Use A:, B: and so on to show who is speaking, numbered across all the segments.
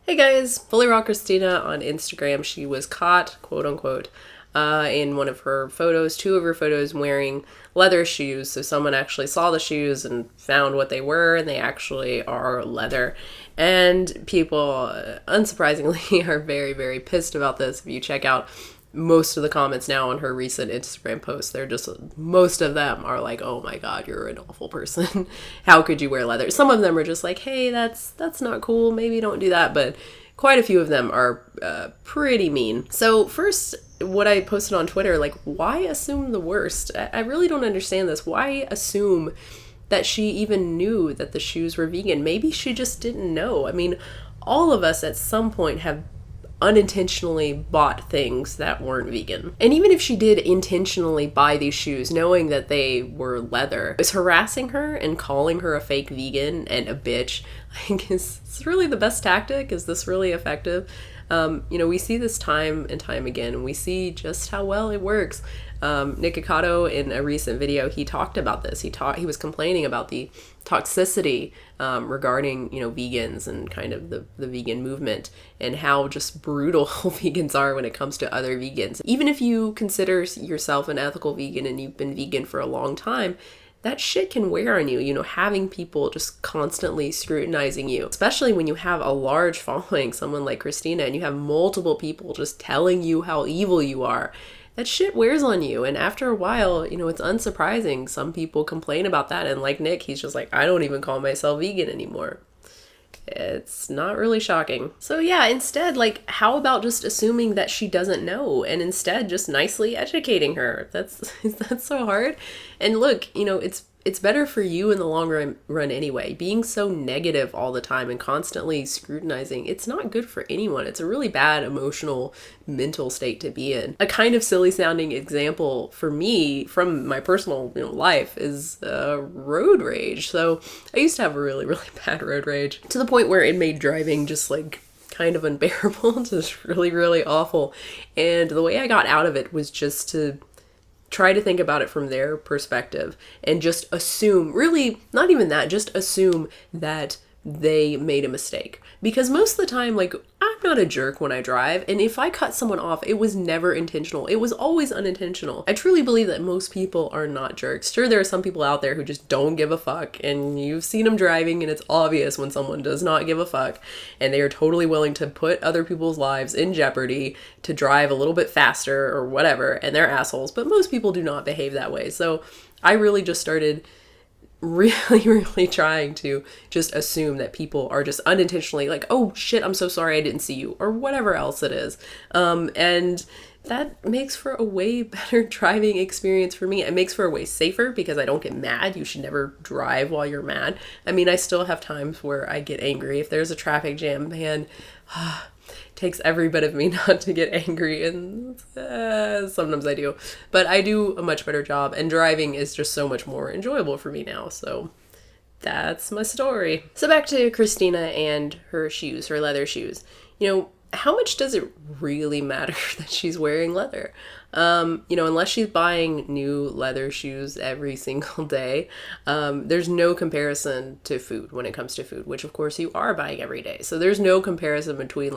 A: Hey guys, FullyRawKristina on Instagram. She was caught, quote unquote, in one of her photos, two of her photos wearing leather shoes. So someone actually saw the shoes and found what they were, and they actually are leather. And people, unsurprisingly, are very, very pissed about this. If you check out most of the comments now on her recent Instagram posts, they're just, most of them are like, oh my god, you're an awful person. How could you wear leather? Some of them are just like, hey, that's not cool, maybe don't do that, but quite a few of them are pretty mean. So first, what I posted on Twitter, like, why assume the worst? I really don't understand this. Why assume that she even knew that the shoes were vegan? Maybe she just didn't know. I mean, all of us at some point have unintentionally bought things that weren't vegan. And even if she did intentionally buy these shoes knowing that they were leather, is harassing her and calling her a fake vegan and a bitch, I think, is really the best tactic? Is this really effective? We see this time and time again, and we see just how well it works. Nick Ikato, in a recent video, he talked about this. He was complaining about the toxicity regarding, vegans and kind of the vegan movement, and how just brutal vegans are when it comes to other vegans. Even if you consider yourself an ethical vegan and you've been vegan for a long time, that shit can wear on you, having people just constantly scrutinizing you, especially when you have a large following, someone like Kristina, and you have multiple people just telling you how evil you are. That shit wears on you, and after a while, it's unsurprising. Some people complain about that, and like Nick, he's just like, I don't even call myself vegan anymore. It's not really shocking. So yeah, instead, how about just assuming that she doesn't know, and instead just nicely educating her? That's so hard. And look, it's better for you in the long run anyway. Being so negative all the time and constantly scrutinizing, it's not good for anyone. It's a really bad emotional, mental state to be in. A kind of silly sounding example for me from my personal life is road rage. So I used to have a really, really bad road rage, to the point where it made driving just kind of unbearable, just really, really awful. And the way I got out of it was just to try to think about it from their perspective and just assume, really, not even that, just assume that they made a mistake. Because most of the time, I'm not a jerk when I drive, and if I cut someone off, it was never intentional. It was always unintentional. I truly believe that most people are not jerks. Sure, there are some people out there who just don't give a fuck, and you've seen them driving, and it's obvious when someone does not give a fuck, and they are totally willing to put other people's lives in jeopardy to drive a little bit faster or whatever, and they're assholes. But most people do not behave that way. So I really just started really, really trying to just assume that people are just unintentionally like, oh shit, I'm so sorry I didn't see you, or whatever else it is. And that makes for a way better driving experience for me. It makes for a way safer because I don't get mad. You should never drive while you're mad. I mean, I still have times where I get angry. If there's a traffic jam, man, takes every bit of me not to get angry, and sometimes I do, but I do a much better job, and driving is just so much more enjoyable for me now. So that's my story. So back to Kristina and her shoes, her leather shoes. How much does it really matter that she's wearing leather? Unless she's buying new leather shoes every single day, there's no comparison to food when it comes to food, which of course you are buying every day. So there's no comparison between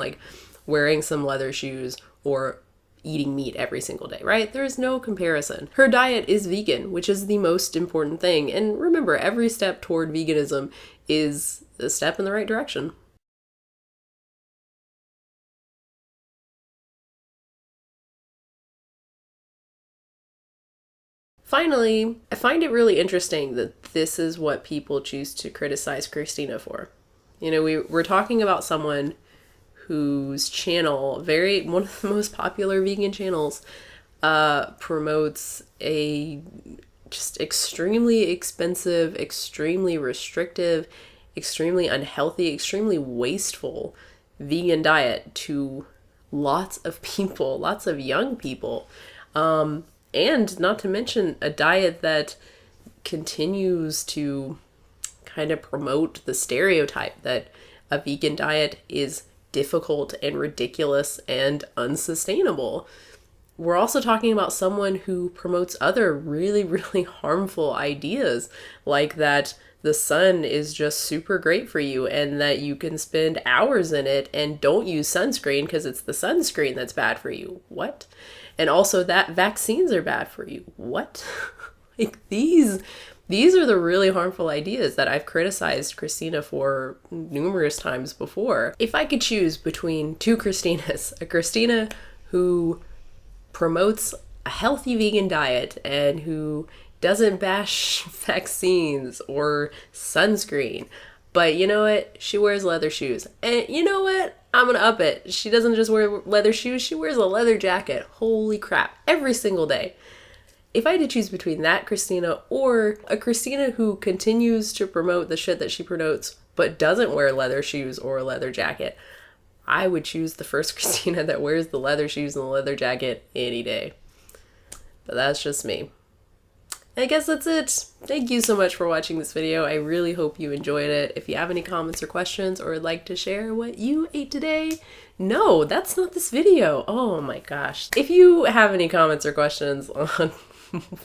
A: wearing some leather shoes or eating meat every single day, right? There's no comparison. Her diet is vegan, which is the most important thing. And remember, every step toward veganism is a step in the right direction. Finally, I find it really interesting that this is what people choose to criticize Kristina for. We're talking about someone whose channel, one of the most popular vegan channels, promotes a just extremely expensive, extremely restrictive, extremely unhealthy, extremely wasteful vegan diet to lots of people, lots of young people. And not to mention a diet that continues to kind of promote the stereotype that a vegan diet is difficult and ridiculous and unsustainable. We're also talking about someone who promotes other really, really harmful ideas, like that the sun is just super great for you and that you can spend hours in it and don't use sunscreen because it's the sunscreen that's bad for you. What? And also that vaccines are bad for you. What? Like these are the really harmful ideas that I've criticized Kristina for numerous times before. If I could choose between two Kristinas, a Kristina who promotes a healthy vegan diet and who doesn't bash vaccines or sunscreen, but you know what? She wears leather shoes. And you know what? I'm gonna up it. She doesn't just wear leather shoes, she wears a leather jacket. Holy crap. Every single day. If I had to choose between that Kristina or a Kristina who continues to promote the shit that she promotes but doesn't wear leather shoes or a leather jacket, I would choose the first Kristina that wears the leather shoes and the leather jacket any day. But that's just me. I guess that's it. Thank you so much for watching this video. I really hope you enjoyed it. If you have any comments or questions or would like to share what you ate today, no, that's not this video. Oh my gosh. If you have any comments or questions on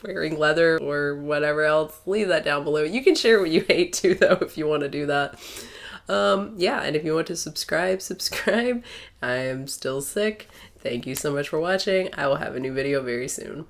A: wearing leather or whatever else, leave that down below. You can share what you ate too though if you want to do that. Yeah, and if you want to subscribe. I am still sick. Thank you so much for watching. I will have a new video very soon.